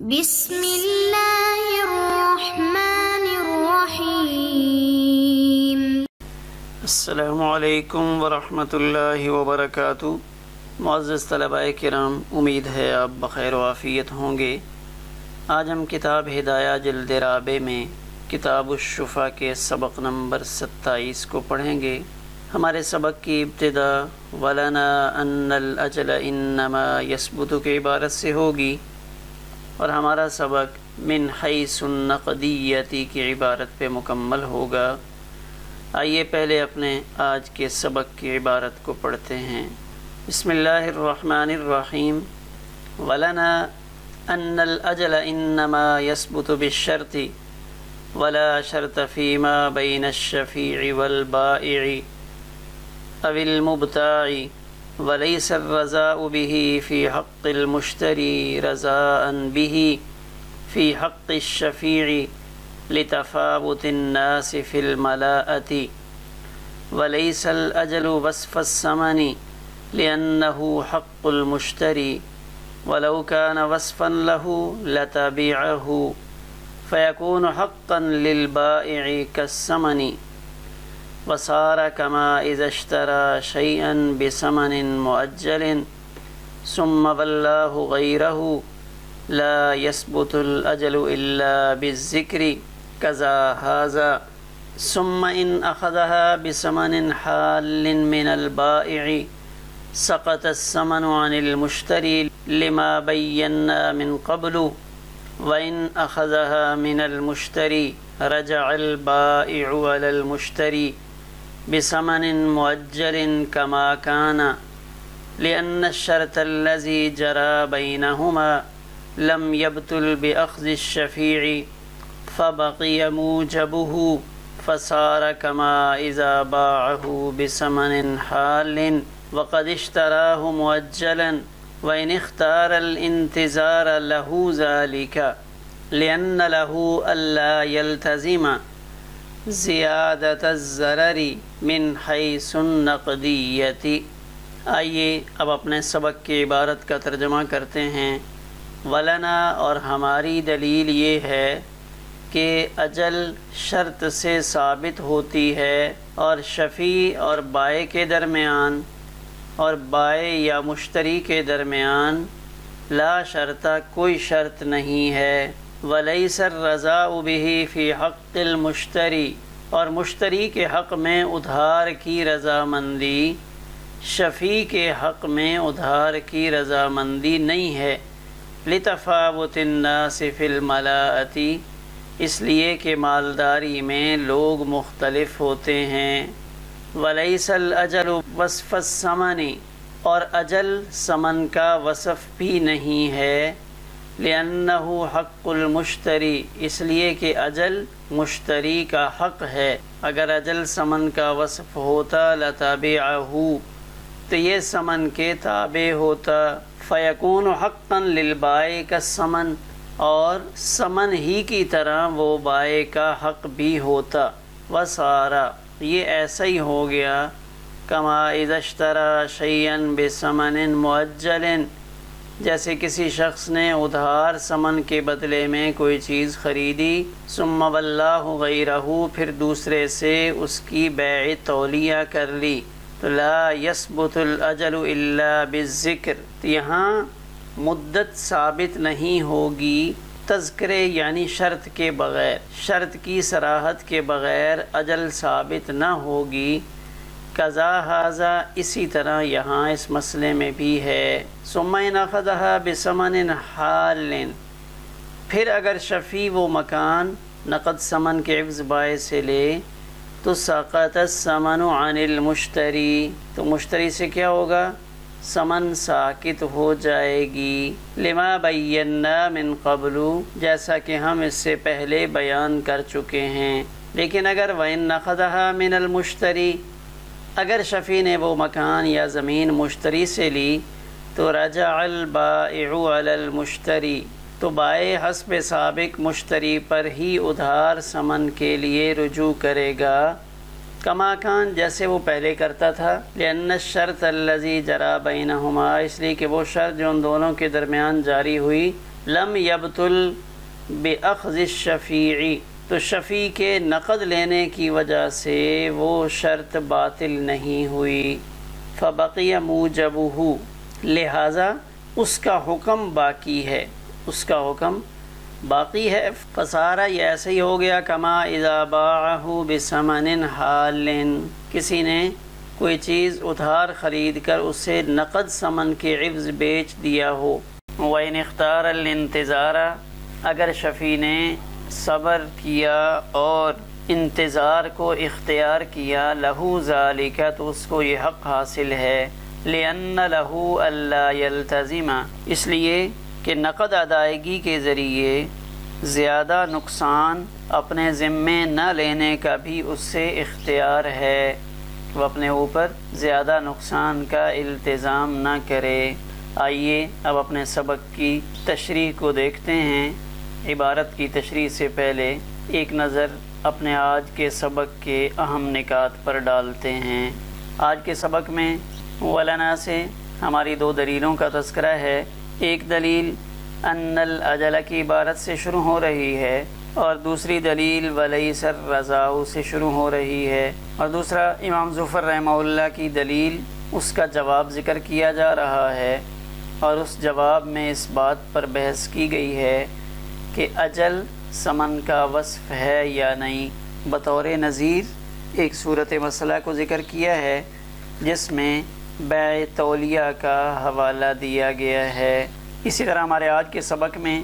بسم اللہ الرحمن الرحیم۔ السلام علیکم ورحمۃ اللہ وبرکاتہ۔ معزز طلباء کرام، امید ہے آپ بخیر و عافیت ہوں گے۔ آج ہم کتاب ہدایہ جلد رابع میں کتاب الشفا کے سبق نمبر 27 کو پڑھیں گے۔ ہمارے سبق کی ابتدا وَلَنَا أَنَّ الْأَجَلَ إِنَّمَا يَثْبُتُ کی عبارت سے ہوگی، اور ہمارا سبق من حیث النقدیتی کی عبارت پہ مکمل ہوگا۔ آئیے پہلے اپنے آج کے سبق کی عبارت کو پڑھتے ہیں۔ بسم اللہ الرحمن الرحیم۔ وَلَنَا أَنَّ الْأَجَلَ إِنَّمَا يَثْبُتُ بِالشَّرْطِ وَلَا شَرْطَ فِيمَا بَيْنَ الشَّفِيعِ وَالْبَائِعِ أَوِ الْمُبْتَاعِ وَلَيْسَ الرَّزَاءُ بِهِ فِي حَقِّ الْمُشْتَرِي رَزَاءً بِهِ فِي حَقِّ الشَّفِيعِ لِتَفَاوُتِ النَّاسِ فِي الْمَلَاءَةِ وَلَيْسَ الْأَجَلُ وَصْفَ الثَّمَنِ لِأَنَّهُ حَقُّ الْمُشْتَرِي وَلَوْ كَانَ وَصْفًا لَهُ لَتَبِعَهُ فَيَكُونُ حَقًّا لِلْبَائِعِ كَالثَّمَنِ وصار كما إذا اشترى شيئا بثمن مؤجل ثم والله غيره لا يثبت الأجل إلا بالذكر كذا هذا ثم إن أخذها بثمن حال من البائع سقط الثمن عن المشتري لما بينا من قبل وإن أخذها من المشتري رجع البائع على المشتري بثمن مؤجل كما كان لأن الشرط الذي جرى بينهما لم يبطل بأخذ الشفيع فبقي موجبه فصار كما إذا باعه بثمن حال وقد اشتراه مؤجلا وإن اختار الانتظار له ذلك لأن له ألا يلتزم زیادت الضرر من حیث النقدیت۔ آئیے اب اپنے سبق کی عبارت کا ترجمہ کرتے ہیں۔ ولنا، اور ہماری دلیل یہ ہے کہ اجل شرط سے ثابت ہوتی ہے، اور شفیع اور بائع کے درمیان اور بائع یا مشتری کے درمیان لا شرط کوئی شرط نہیں ہے۔ وَلَيْسَ الرَّزَاءُ بِهِ فِي حَقِّ الْمُشْتَرِي، اور مشتری کے حق میں ادھار کی رضامندی شفیع کے حق میں ادھار کی رضامندی نہیں ہے۔ لِتَفَاوُتِ النَّاسِ فِي الْمَلَاءَةِ، اس لیے کہ مالداری میں لوگ مختلف ہوتے ہیں۔ وَلَيْسَ الْأَجَلُ وَصْفَ الثَّمَنِ، اور اجل ثمن کا وصف بھی نہیں ہے۔ لِأَنَّهُ حَقُّ الْمُشْتَرِي، اس لیے کہ اجل مشتری کا حق ہے۔ اگر اجل ثمن کا وصف ہوتا لَتَبِعَهُ، تو یہ ثمن کے تابع ہوتا۔ فَيَكُونُ حَقًّا لِلْبَائِعِ كَالثَّمَنِ، اور ثمن ہی کی طرح وہ بائع کا حق بھی ہوتا۔ وَصَارَ، یہ ایسا ہی ہو گیا، كَمَا إِذَا اشْتَرَى شَيْئًا بِثَمَنٍ مُؤَجَّلٍ، جیسے کسی شخص نے ادھار ثمن کے بدلے میں کوئی چیز خریدی، ثم واللہ غیرہ، پھر دوسرے سے اس کی بیع تولیہ کر لی، تو لا یثبت الاجل الا بالذکر، تو یہاں مدت ثابت نہیں ہوگی تذکرے یعنی شرط کے بغیر، شرط کی صراحت کے بغیر اجل ثابت نہ ہوگی۔ قضا ھذا، اسی طرح یہاں اس مسئلے میں بھی ہے۔ ثم ان اخذها بثمن حال، پھر اگر شفیع وہ مکان نقد ثمن کے عوض بائع سے لے تو سقط الثمن عن المشتری، تو مشتری سے کیا ہوگا؟ ثمن ساقط ہو جائے گی۔ لما بینا من قبل، جیسا کہ ہم اس سے پہلے بیان کر چکے ہیں۔ لیکن اگر وَإِنْ أَخَذَهَا مِنَ الْمُشْتَرِي، اگر شفیع نے وہ مکان یا زمین مشتری سے لی تو رجع البائع علی المشتری، تو بائع حسب سابق مشتری پر ہی ادھار ثمن کے لیے رجوع کرے گا۔ کما کان، جیسے وہ پہلے کرتا تھا۔ لأن الشرط الذی جرى بینہما، اس لیے کہ وہ شرط جو ان دونوں کے درمیان جاری ہوئی، لم یبطل بأخذ الشفیع، تو شفیع کے نقد لینے کی وجہ سے وہ شرط باطل نہیں ہوئی، فبقی موجبہ، لہذا اس کا حکم باقی ہے، اس کا حکم باقی ہے، فسارہ یہ ایسے ہی ہو گیا کما اذا باعہ بثمن حال، کسی نے کوئی چیز ادھار خرید کر اسے نقد ثمن کے عوض بیچ دیا ہو، وَإِنِ اخْتَارَ الْإِنْتِظَارَ، اگر شفیع نے صبر کیا اور انتظار کو اختیار کیا، لہو ذالک، تو اس کو یہ حق حاصل ہے، لِأَنَّ لَهُ أَلَّا يَلْتَزِمَ، اس لیے کہ نقد ادائیگی کے ذریعے زیادہ نقصان اپنے ذمے نہ لینے کا بھی اس سے اختیار ہے، وہ اپنے اوپر زیادہ نقصان کا التزام نہ کرے۔ آئیے اب اپنے سبق کی تشریح کو دیکھتے ہیں۔ عبارت کی تشریح سے پہلے ایک نظر اپنے آج کے سبق کے اہم نکات پر ڈالتے ہیں۔ آج کے سبق میں ولنا سے ہماری دو دلیلوں کا تذکرہ ہے۔ ایک دلیل ان الاجل کی عبارت سے شروع ہو رہی ہے، اور دوسری دلیل ولیس الرضا سے شروع ہو رہی ہے، اور دوسرا امام ظفر رحمہ اللہ کی دلیل، اس کا جواب ذکر کیا جا رہا ہے، اور اس جواب میں اس بات پر بحث کی گئی ہے کہ اجل ثمن کا وصف ہے یا نہیں۔ بطور نظیر ایک صورت مسئلہ کو ذکر کیا ہے جس میں بیع تولیہ کا حوالہ دیا گیا ہے۔ اسی طرح ہمارے آج کے سبق میں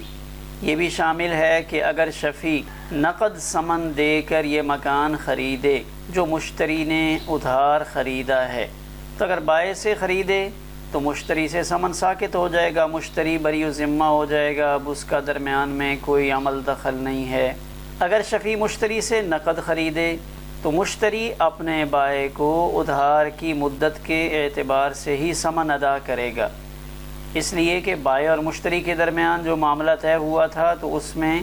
یہ بھی شامل ہے کہ اگر شفیع نقد ثمن دے کر یہ مکان خریدے جو مشتری نے ادھار خریدا ہے، تو اگر بائع سے خریدے تو مشتری سے ثمن ساقط ہو جائے گا، مشتری بری ذمہ ہو جائے گا، اب اس کا درمیان میں کوئی عمل دخل نہیں ہے۔ اگر شفیع مشتری سے نقد خریدے تو مشتری اپنے بائع کو ادھار کی مدت کے اعتبار سے ہی ثمن ادا کرے گا، اس لیے کہ بائع اور مشتری کے درمیان جو معاملہ طے ہوا تھا تو اس میں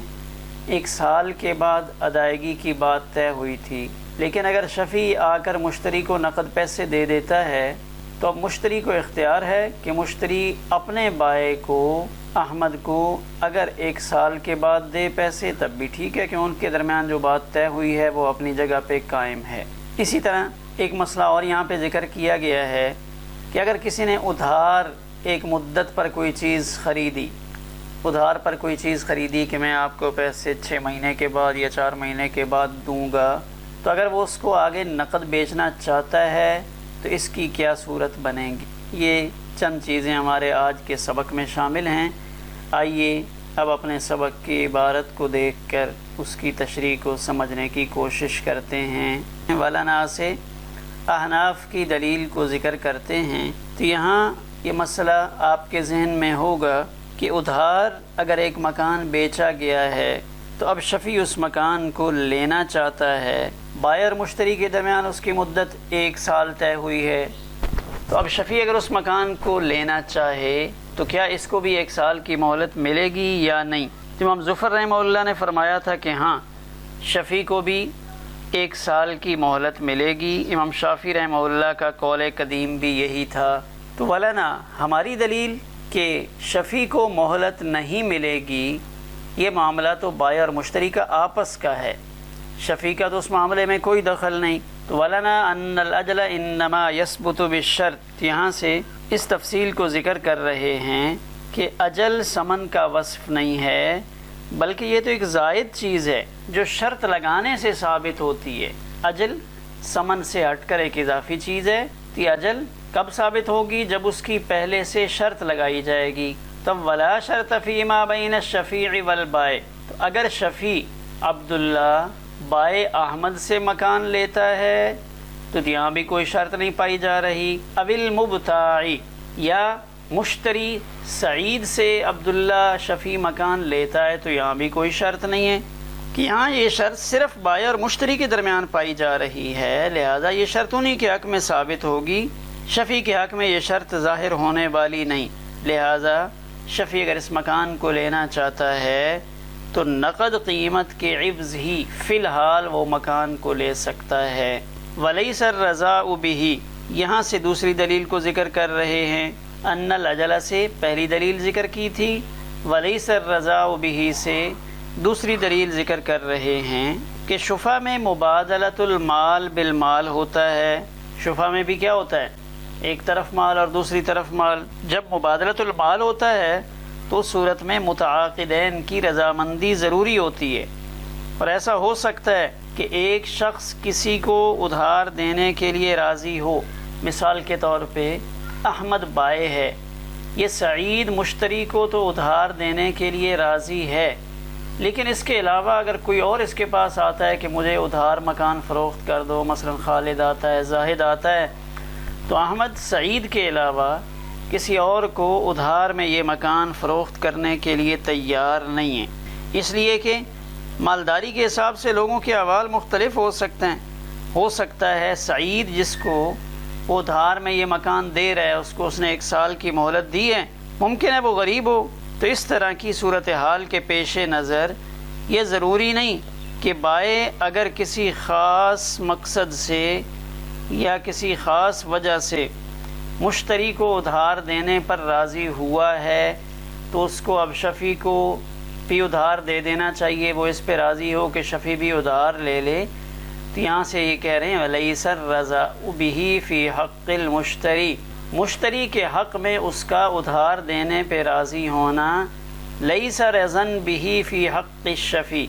1 سال کے بعد ادائیگی کی بات طے ہوئی تھی، لیکن اگر شفیع آ کر مشتری کو نقد پیسے دے دیتا ہے تو اب مشتری کو اختیار ہے کہ مشتری اپنے بائع کو، احمد کو، اگر 1 سال کے بعد دے پیسے تب بھی ٹھیک ہے، کہ ان کے درمیان جو بات طے ہوئی ہے وہ اپنی جگہ پہ قائم ہے۔ اسی طرح ایک مسئلہ اور یہاں پہ ذکر کیا گیا ہے کہ اگر کسی نے ادھار ایک مدت پر کوئی چیز خریدی، ادھار پر کوئی چیز خریدی کہ میں آپ کو پیسے 6 مہینے کے بعد یا 4 مہینے کے بعد دوں گا، تو اگر وہ اس کو آگے نقد بیچنا چاہتا ہے تو اس کی کیا صورت بنے گی؟ یہ چند چیزیں ہمارے آج کے سبق میں شامل ہیں۔ آئیے اب اپنے سبق کی عبارت کو دیکھ کر اس کی تشریح کو سمجھنے کی کوشش کرتے ہیں۔ ولنا سے احناف کی دلیل کو ذکر کرتے ہیں، تو یہاں یہ مسئلہ آپ کے ذہن میں ہوگا کہ ادھار اگر ایک مکان بیچا گیا ہے تو اب شفیع اس مکان کو لینا چاہتا ہے، بائع اور مشتری کے درمیان اس کی مدت 1 سال طے ہوئی ہے، تو اب شفیع اگر اس مکان کو لینا چاہے تو کیا اس کو بھی 1 سال کی مہلت ملے گی یا نہیں؟ امام ظفر رحمہ اللہ نے فرمایا تھا کہ ہاں، شفیع کو بھی 1 سال کی مہلت ملے گی۔ امام شافعی رحمہ اللہ کا قول قدیم بھی یہی تھا۔ تو ولنا ہماری دلیل کہ شفیع کو مہلت نہیں ملے گی، یہ معاملہ تو بائع اور مشتری کا آپس کا ہے، شفیع کا تو اس معاملے میں کوئی دخل نہیں۔ تو ولنا ان الاجل انما یثبت بالشرط، یہاں سے اس تفصیل کو ذکر کر رہے ہیں کہ اجل ثمن کا وصف نہیں ہے، بلکہ یہ تو ایک زائد چیز ہے جو شرط لگانے سے ثابت ہوتی ہے۔ اجل ثمن سے ہٹ کر ایک اضافی چیز ہے، تو یہ اجل کب ثابت ہوگی؟ جب اس کی پہلے سے شرط لگائی جائے گی۔ تب ولا شرط فیما بین الشفیع والبائع، تو اگر شفیع عبداللہ بائع احمد سے مکان لیتا ہے تو یہاں بھی کوئی شرط نہیں پائی جا رہی۔ اب المبتاع، یا مشتری سعید سے عبداللہ شفیع مکان لیتا ہے تو یہاں بھی کوئی شرط نہیں ہے، کہ یہاں یہ شرط صرف بائع اور مشتری کے درمیان پائی جا رہی ہے، لہذا یہ شرط انہی کے حق میں ثابت ہوگی، شفیع کے حق میں یہ شرط ظاہر ہونے والی نہیں۔ لہذا شفیع اگر اس مکان کو لینا چاہتا ہے تو نقد قیمت کے عوض ہی فی الحال وہ مکان کو لے سکتا ہے۔ ولیس الرضا بہ، یہاں سے دوسری دلیل کو ذکر کر رہے ہیں۔ ان الاجل سے پہلی دلیل ذکر کی تھی ولیس الرضا بہ سے دوسری دلیل ذکر کر رہے ہیں کہ شفع میں مبادلۃ المال بالمال ہوتا ہے۔ شفع میں بھی کیا ہوتا ہے؟ ایک طرف مال اور دوسری طرف مال۔ جب مبادلۃ المال ہوتا ہے تو صورت میں متعاقدین کی رضامندی ضروری ہوتی ہے، اور ایسا ہو سکتا ہے کہ ایک شخص کسی کو ادھار دینے کے لیے راضی ہو۔ مثال کے طور پہ احمد بائع ہے، یہ سعید مشتری کو تو ادھار دینے کے لیے راضی ہے، لیکن اس کے علاوہ اگر کوئی اور اس کے پاس آتا ہے کہ مجھے ادھار مکان فروخت کر دو، مثلا خالد آتا ہے، زاہد آتا ہے، تو احمد سعید کے علاوہ کسی اور کو ادھار میں یہ مکان فروخت کرنے کے لیے تیار نہیں ہے، اس لیے کہ مالداری کے حساب سے لوگوں کے احوال مختلف ہو سکتے ہیں۔ ہو سکتا ہے سعید جس کو ادھار میں یہ مکان دے رہا ہے اس کو اس نے 1 سال کی مہلت دی ہے، ممکن ہے وہ غریب ہو، تو اس طرح کی صورتحال کے پیش نظر یہ ضروری نہیں کہ بائع اگر کسی خاص مقصد سے یا کسی خاص وجہ سے مشتری کو ادھار دینے پر راضی ہوا ہے تو اس کو اب شفیع کو بھی ادھار دے دینا چاہیے، وہ اس پہ راضی ہو کہ شفیع بھی ادھار لے لے۔ تو یہاں سے یہ کہہ رہے ہیں وَلَيْسَ الرَّضَاءُ بِهِ فِي حَقِّ الْمُشْتَرِي، مشتری کے حق میں اس کا ادھار دینے پہ راضی ہونا، لَيْسَ رَضًا بِهِ فِي حَقِّ الشَّفِيع،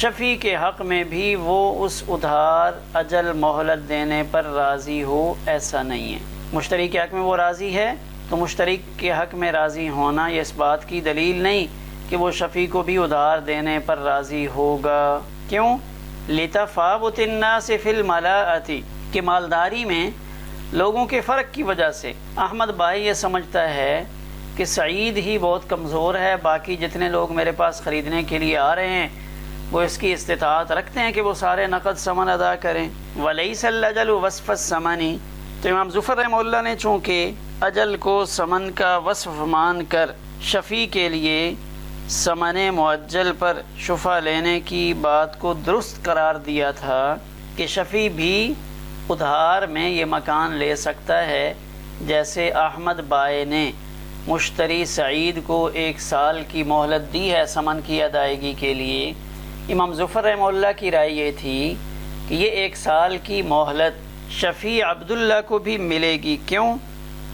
شفیع کے حق میں بھی وہ اس ادھار اجل مہلت دینے پر راضی ہو، ایسا نہیں ہے۔ مشتری کے حق میں وہ راضی ہے تو مشتری کے حق میں راضی ہونا یہ اس بات کی دلیل نہیں کہ وہ شفیع کو بھی ادھار دینے پر راضی ہوگا۔ کیوں؟ لِتَفَاوُتِ النَّاسِ فِي الْمَلَاءَةِ، کہ مالداری میں لوگوں کے فرق کی وجہ سے احمد بھائی یہ سمجھتا ہے کہ سعید ہی بہت کمزور ہے، باقی جتنے لوگ میرے پاس خریدنے کے لیے آ رہے ہیں وہ اس کی استطاعت رکھتے ہیں کہ وہ سارے نقد ثمن ادا کریں۔ وَلَيْسَ الْأَجَلُ وَصْفَ الثَّمَنِ، تو امام ظفر رحمہ اللہ نے چونکہ اجل کو ثمن کا وصف مان کر شفیع کے لیے ثمن معجل پر شفع لینے کی بات کو درست قرار دیا تھا کہ شفیع بھی ادھار میں یہ مکان لے سکتا ہے، جیسے احمد بائع نے مشتری سعید کو 1 سال کی مہلت دی ہے ثمن کی ادائیگی کے لیے۔ امام ظفر رحمہ اللہ کی رائے یہ تھی کہ یہ 1 سال کی مہلت شفیع عبداللہ کو بھی ملے گی۔ کیوں؟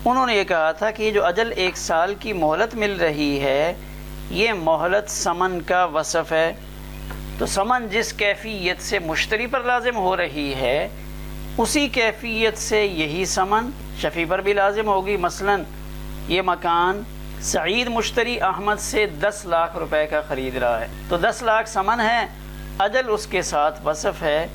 انہوں نے یہ کہا تھا کہ یہ جو اجل 1 سال کی مہلت مل رہی ہے یہ مہلت ثمن کا وصف ہے، تو ثمن جس کیفیت سے مشتری پر لازم ہو رہی ہے اسی کیفیت سے یہی ثمن شفیع پر بھی لازم ہوگی۔ مثلا یہ مکان سعید مشتری احمد سے 10 لاکھ روپے کا خرید رہا ہے، تو 10 لاکھ ثمن ہے، اجل اس کے ساتھ وصف ہے،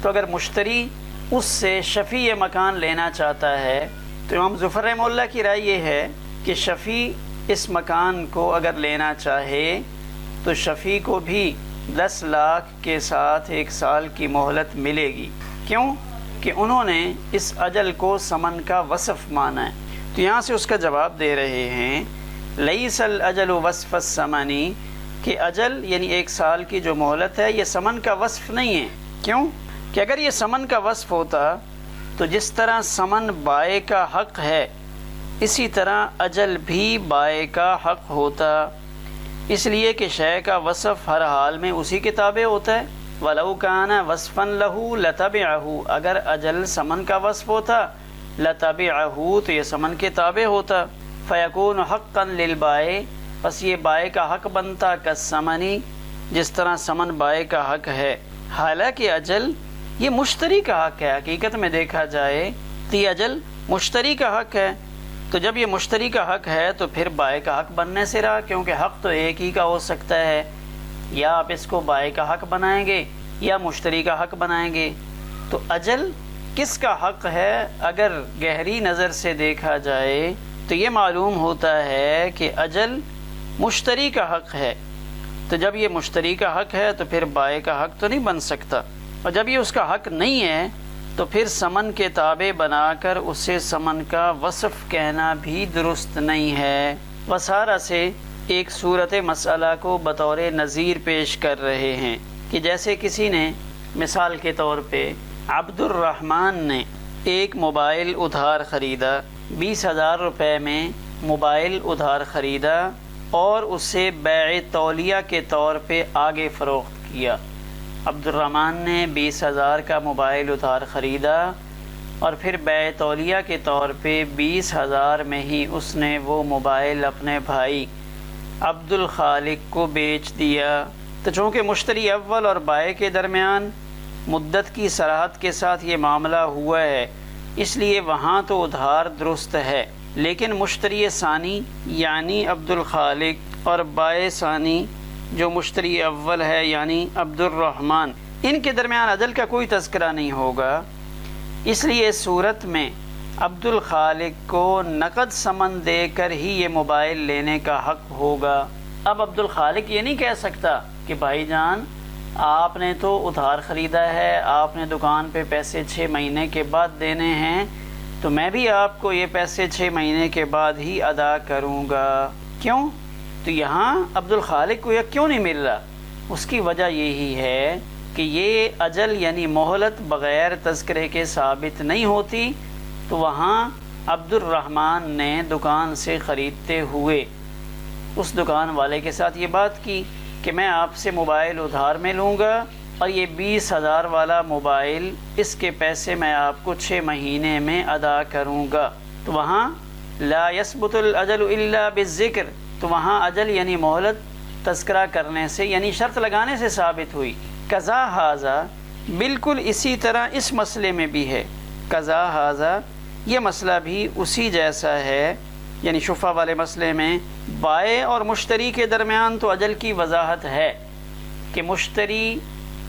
تو اگر مشتری اس سے شفیع یہ مکان لینا چاہتا ہے تو امام ظفر رحمہ اللہ کی رائے یہ ہے کہ شفیع اس مکان کو اگر لینا چاہے تو شفیع کو بھی 10 لاکھ کے ساتھ 1 سال کی مہلت ملے گی۔ کیوں؟ کہ انہوں نے اس اجل کو ثمن کا وصف مانا ہے۔ تو یہاں سے اس کا جواب دے رہے ہیں لَيْسَ الْأَجَلُ وَصْفَ الثَّمَنِ، کہ اجل یعنی 1 سال کی جو مہلت ہے یہ ثمن کا وصف نہیں ہے۔ کیوں؟ کہ اگر یہ ثمن کا وصف ہوتا تو جس طرح ثمن بائع کا حق ہے اسی طرح اجل بھی بائع کا حق ہوتا، اس لیے کہ شے کا وصف ہر حال میں اسی کے تابع ہوتا ہے۔ وَلَوْ كَانَ وَصْفًا لَهُ لَتَبِعَهُ، اگر اجل ثمن کا وصف ہوتا لَتَبِعَهُ تو یہ ثمن کے تابع ہوتا۔ فَيَكُونُ حَقًّا لِلْبَائِعِ، پس یہ بائع کا حق بنتا كَالثَّمَنِ، جس طرح ثمن بائع کا حق ہے۔ حالانکہ اجل یہ مشتری کا حق ہے، حقیقت میں دیکھا جائے تو یہ اجل مشتری کا حق ہے، تو جب یہ مشتری کا حق ہے تو پھر بائع کا حق بننے سے رہا، کیونکہ حق تو ایک ہی کا ہو سکتا ہے، یا آپ اس کو بائع کا حق بنائیں گے یا مشتری کا حق بنائیں گے۔ تو اجل کس کا حق ہے اگر گہری نظر سے دیکھا جائے تو یہ معلوم ہوتا ہے کہ اجل مشتری کا حق ہے، تو جب یہ مشتری کا حق ہے تو پھر بائع کا حق تو نہیں بن سکتا، اور جب یہ اس کا حق نہیں ہے تو پھر ثمن کے تابع بنا کر اسے ثمن کا وصف کہنا بھی درست نہیں ہے۔ وسارہ سے ایک صورت مسئلہ کو بطور نظیر پیش کر رہے ہیں کہ جیسے کسی نے مثال کے طور پہ عبد الرحمن نے ایک موبائل ادھار خریدا، 20,000 روپے میں موبائل ادھار خریدا، اور اسے بیع تولیہ کے طور پہ آگے فروخت کیا۔ عبد الرحمن نے 20,000 کا موبائل ادھار خریدا اور پھر بیع تولیہ کے طور پہ 20,000 میں ہی اس نے وہ موبائل اپنے بھائی عبد الخالق کو بیچ دیا۔ تو چونکہ مشتری اول اور بائع کے درمیان مدت کی صراحت کے ساتھ یہ معاملہ ہوا ہے، اس لیے وہاں تو ادھار درست ہے، لیکن مشتری ثانی یعنی عبد الخالق اور بائع ثانی جو مشتری اول ہے یعنی عبد الرحمن، ان کے درمیان اجل کا کوئی تذکرہ نہیں ہوگا۔ اس لیے اس صورت میں عبد الخالق کو نقد ثمن دے کر ہی یہ موبائل لینے کا حق ہوگا۔ اب عبد الخالق یہ نہیں کہہ سکتا کہ بھائی جان آپ نے تو ادھار خریدا ہے، آپ نے دکان پہ پیسے 6 مہینے کے بعد دینے ہیں، تو میں بھی آپ کو یہ پیسے 6 مہینے کے بعد ہی ادا کروں گا۔ کیوں؟ تو یہاں عبد الخالق کو یہ کیوں نہیں مل رہا؟ اس کی وجہ یہی ہے کہ یہ اجل یعنی مہلت بغیر تذکرے کے ثابت نہیں ہوتی، تو وہاں عبد الرحمن نے دکان سے خریدتے ہوئے اس دکان والے کے ساتھ یہ بات کی کہ میں آپ سے موبائل ادھار میں لوں گا اور یہ 20,000 والا موبائل اس کے پیسے میں آپ کو 6 مہینے میں ادا کروں گا۔ تو وہاں لا يثبت الاجل الا بالذکر، تو وہاں اجل یعنی مہلت تذکرہ کرنے سے یعنی شرط لگانے سے ثابت ہوئی۔ قضا ھذا، بالکل اسی طرح اس مسئلے میں بھی ہے۔ قضا ھذا، یہ مسئلہ بھی اسی جیسا ہے، یعنی شفع والے مسئلے میں بائع اور مشتری کے درمیان تو اجل کی وضاحت ہے کہ مشتری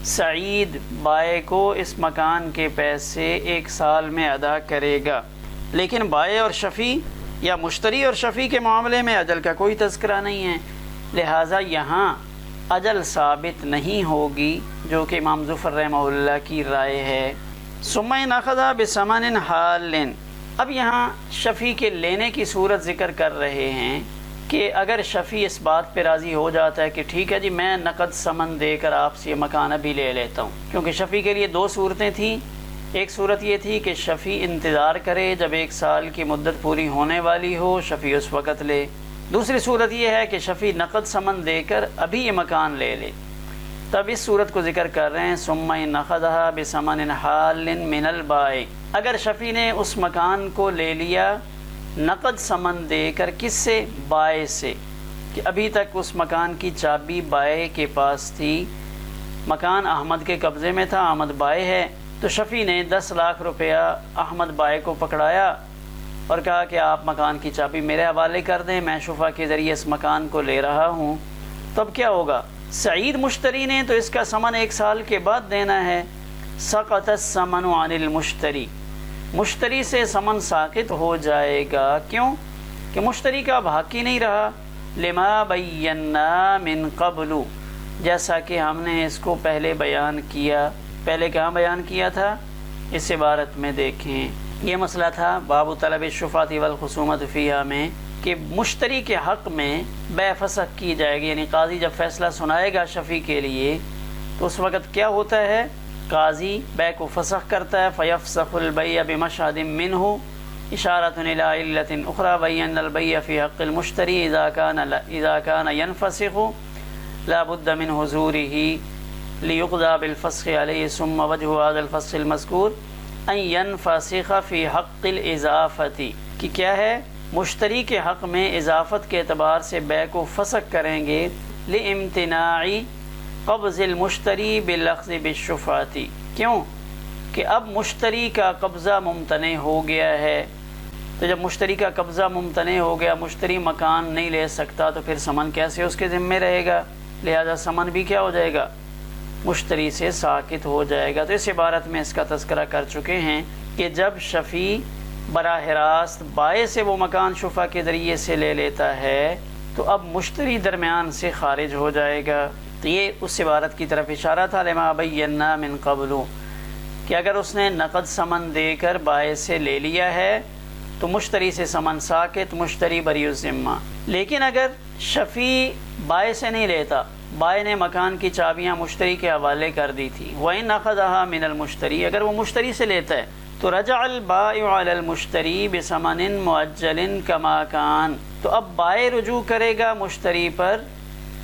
سعید بائع کو اس مکان کے پیسے 1 سال میں ادا کرے گا، لیکن بائع اور شفیع یا مشتری اور شفیع کے معاملے میں اجل کا کوئی تذکرہ نہیں ہے، لہٰذا یہاں اجل ثابت نہیں ہوگی، جو کہ امام ظفر رحمہ اللہ کی رائے ہے۔ ثم ان اخذ بثمن حال، اب یہاں شفیع کے لینے کی صورت ذکر کر رہے ہیں کہ اگر شفیع اس بات پہ راضی ہو جاتا ہے کہ ٹھیک ہے جی میں نقد ثمن دے کر آپ سے یہ مکان ابھی لے لیتا ہوں، کیونکہ شفیع کے لیے 2 صورتیں تھیں۔ ایک صورت یہ تھی کہ شفیع انتظار کرے، جب 1 سال کی مدت پوری ہونے والی ہو شفیع اس وقت لے۔ دوسری صورت یہ ہے کہ شفیع نقد ثمن دے کر ابھی یہ مکان لے لے، تب اس صورت کو ذکر کر رہے ہیں ثم ان اخذها بثمن حال من البائع، اگر شفیع نے اس مکان کو لے لیا نقد ثمن دے کر، کس سے؟ بائع سے، کہ ابھی تک اس مکان کی چابی بائع کے پاس تھی، مکان احمد کے قبضے میں تھا، احمد بائع ہے، تو شفیع نے 10 لاکھ روپیہ احمد بائع کو پکڑایا اور کہا کہ آپ مکان کی چابی میرے حوالے کر دیں، میں شفع کے ذریعے اس مکان کو لے رہا ہوں۔ تو اب کیا ہوگا؟ سعید مشتری نے تو اس کا ثمن 1 سال کے بعد دینا ہے۔ سقط الثمن عن المشتری، مشتری سے ثمن ساقط ہو جائے گا۔ کیوں؟ کہ مشتری کا اب حق ہی نہیں رہا، لما بینا من قبل، جیسا کہ ہم نے اس کو پہلے بیان کیا۔ پہلے کہاں بیان کیا تھا؟ اس عبارت میں دیکھیں، یہ مسئلہ تھا باب طلب الشفعۃ والخصومۃ فیہا میں، کہ مشتری کے حق میں بیع فسخ کی جائے گی، یعنی قاضی جب فیصلہ سنائے گا شفیع کے لیے تو اس وقت کیا ہوتا ہے؟ قاضی بیع کو فسخ کرتا ہے، فیفسخ البیع بمشہد منہ اشارۃ الی علۃ اخری بین البیع فی حق المشتری اذا کان ينفسخ لا بد من حضورہ لیقضى بالفسخ علیہ، ثم وجہ هذا الفسخ المذکور ان ينفسخ فی حق الاضافۃ، کہ کیا ہے؟ مشتری کے حق میں اضافت کے اعتبار سے بیع کو فسخ کریں گے، لامتناع قبض المشتری بالاخذ بالشفعۃ، کیوں کہ اب مشتری کا قبضہ ممتنع ہو گیا ہے، تو جب مشتری کا قبضہ ممتنع ہو گیا، مشتری مکان نہیں لے سکتا، تو پھر ثمن کیسے اس کے ذمے رہے گا؟ لہذا ثمن بھی کیا ہو جائے گا؟ مشتری سے ساقط ہو جائے گا۔ تو اس عبارت میں اس کا تذکرہ کر چکے ہیں کہ جب شفیع براہ راست بائع سے وہ مکان شفع کے ذریعے سے لے لیتا ہے تو اب مشتری درمیان سے خارج ہو جائے گا۔ تو یہ اس عبارت کی طرف اشارہ تھا لما بینا من قبل، کہ اگر اس نے نقد ثمن دے کر بائع سے لے لیا ہے تو مشتری سے ثمن ساقط، مشتری بری الذمہ۔ لیکن اگر شفیع بائع سے نہیں لیتا، بائع نے مکان کی چابیاں مشتری کے حوالے کر دی تھی، وَإِنْ أَخَذَهَا مِنَ الْمُشْتَرِي، اگر وہ مشتری سے لیتا ہے تو رجع البائع علی المشتری بثمن مؤجل کما کان، تو اب بائع رجوع کرے گا مشتری پر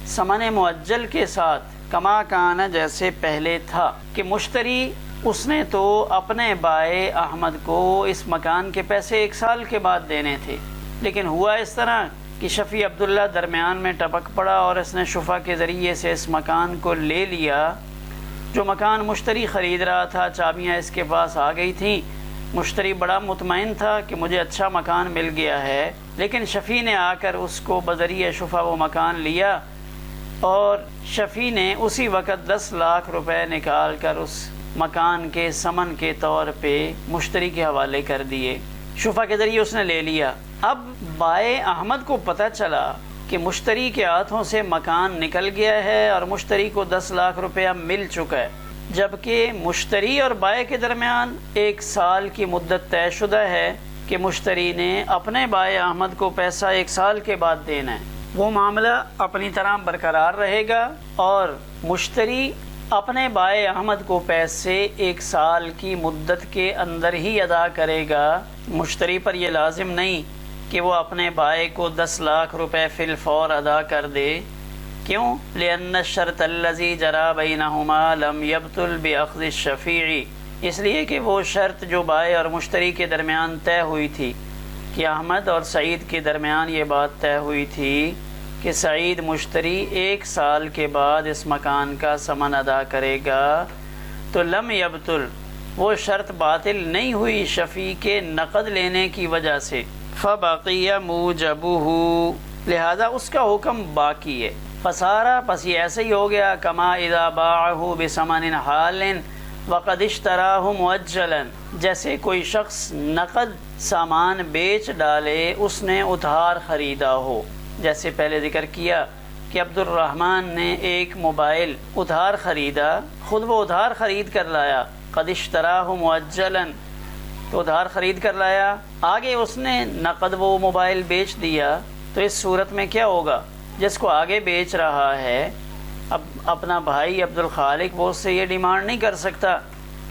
ثمن معجل کے ساتھ، کما کانا جیسے پہلے تھا، کہ مشتری اس نے تو اپنے بائع احمد کو اس مکان کے پیسے 1 سال کے بعد دینے تھے، لیکن ہوا اس طرح کہ شفیع عبداللہ درمیان میں ٹپک پڑا اور اس نے شفا کے ذریعے سے اس مکان کو لے لیا۔ جو مکان مشتری خرید رہا تھا چابیاں اس کے پاس آ گئی تھیں، مشتری بڑا مطمئن تھا کہ مجھے اچھا مکان مل گیا ہے، لیکن شفیع نے آ کر اس کو بذریعہ شفا وہ مکان لیا اور شفیع نے اسی وقت 10 لاکھ روپے نکال کر اس مکان کے ثمن کے طور پہ مشتری کے حوالے کر دیے، شفا کے ذریعے اس نے لے لیا۔ اب بائع احمد کو پتہ چلا کہ مشتری کے ہاتھوں سے مکان نکل گیا ہے اور مشتری کو 10 لاکھ روپیہ مل چکا ہے، جبکہ مشتری اور بائع کے درمیان 1 سال کی مدت طے شدہ ہے کہ مشتری نے اپنے بائع احمد کو پیسہ 1 سال کے بعد دینا ہے۔ وہ معاملہ اپنی طرح برقرار رہے گا اور مشتری اپنے بائع احمد کو پیسے 1 سال کی مدت کے اندر ہی ادا کرے گا۔ مشتری پر یہ لازم نہیں کہ وہ اپنے بائع کو 10 لاکھ روپے فی الفور ادا کر دے۔ کیوں؟ لأن الشرط الذی جرى بینہما لم یبطل بأخذ الشفیع، اس لیے کہ وہ شرط جو بائع اور مشتری کے درمیان طے ہوئی تھی کہ احمد اور سعید کے درمیان یہ بات طے ہوئی تھی کہ سعید مشتری 1 سال کے بعد اس مکان کا ثمن ادا کرے گا، تو لم یبطل، وہ شرط باطل نہیں ہوئی شفیع کے نقد لینے کی وجہ سے۔ فبقی موجبہ، لہذا اس کا حکم باقی ہے۔ فسارا، پس یہ ایسے ہی ہو گیا، کما اذا باعہ بثمن حال وقد اشتراہ مؤجلا، جیسے کوئی شخص نقد سامان بیچ ڈالے اس نے ادھار خریدا ہو۔ جیسے پہلے ذکر کیا کہ عبد الرحمن نے ایک موبائل ادھار خریدا، خود وہ ادھار خرید کر لایا، قد اشتراہ مؤجلا، تو ادھار خرید کر لایا، آگے اس نے نقد وہ موبائل بیچ دیا، تو اس صورت میں کیا ہوگا؟ جس کو آگے بیچ رہا ہے اب اپنا بھائی عبد الخالق، وہ اس سے یہ ڈیمانڈ نہیں کر سکتا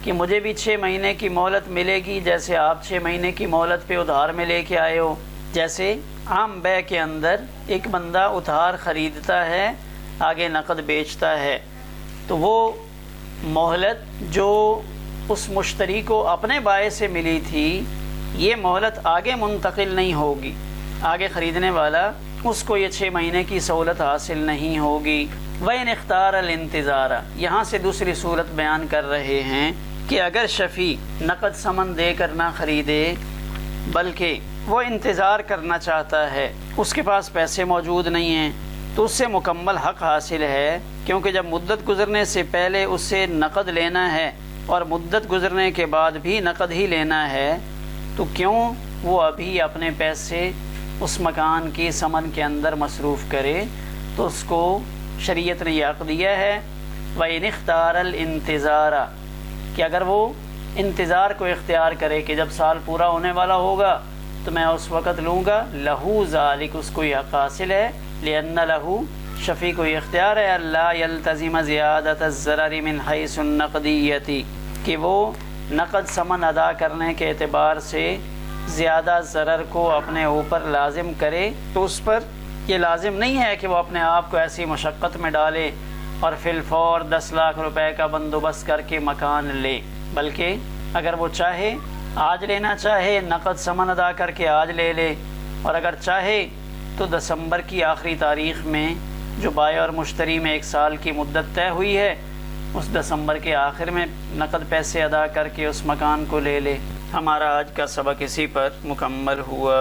کہ مجھے بھی 6 مہینے کی مہلت ملے گی جیسے آپ 6 مہینے کی مہلت پہ ادھار میں لے کے آئے ہو۔ جیسے عام بیع کے اندر ایک بندہ ادھار خریدتا ہے آگے نقد بیچتا ہے، تو وہ مہلت جو اس مشتری کو اپنے بائع سے ملی تھی یہ مہلت آگے منتقل نہیں ہوگی، آگے خریدنے والا اس کو یہ 6 مہینے کی سہولت حاصل نہیں ہوگی۔ وَإِنِ اخْتَارَ الْإِنْتِظَارَ، یہاں سے دوسری صورت بیان کر رہے ہیں کہ اگر شفیع نقد ثمن دے کر نہ خریدے بلکہ وہ انتظار کرنا چاہتا ہے، اس کے پاس پیسے موجود نہیں ہیں، تو اس سے مکمل حق حاصل ہے، کیونکہ جب مدت گزرنے سے پہلے اس سے نقد لینا ہے اور مدت گزرنے کے بعد بھی نقد ہی لینا ہے، تو کیوں وہ ابھی اپنے پیسے اس مکان کی ثمن کے اندر مصروف کرے؟ تو اس کو شریعت نے یہ حق دیا ہے وَإِنِ اخْتَارَ الْإِنْتِظَارَ، کہ اگر وہ انتظار کو اختیار کرے کہ جب سال پورا ہونے والا ہوگا تو میں اس وقت لوں گا، لہو ذالک، اس کو یہ حق حاصل ہے، لأن لہو، شفیع کو یہ اختیار ہے، اللہ یلتزم زیادت الضرر من حیث النقدیتی، کہ وہ نقد ثمن ادا کرنے کے اعتبار سے زیادہ ضرر کو اپنے اوپر لازم کرے، تو اس پر یہ لازم نہیں ہے کہ وہ اپنے آپ کو ایسی مشقت میں ڈالے اور فی الفور 10 لاکھ روپے کا بندوبست کر کے مکان لے، بلکہ اگر وہ چاہے آج لینا چاہے نقد ثمن ادا کر کے آج لے لے، اور اگر چاہے تو دسمبر کی آخری تاریخ میں جو بائع اور مشتری میں 1 سال کی مدت طے ہوئی ہے اس دسمبر کے آخر میں نقد پیسے ادا کر کے اس مکان کو لے لے۔ ہمارا آج کا سبق اسی پر مکمل ہوا۔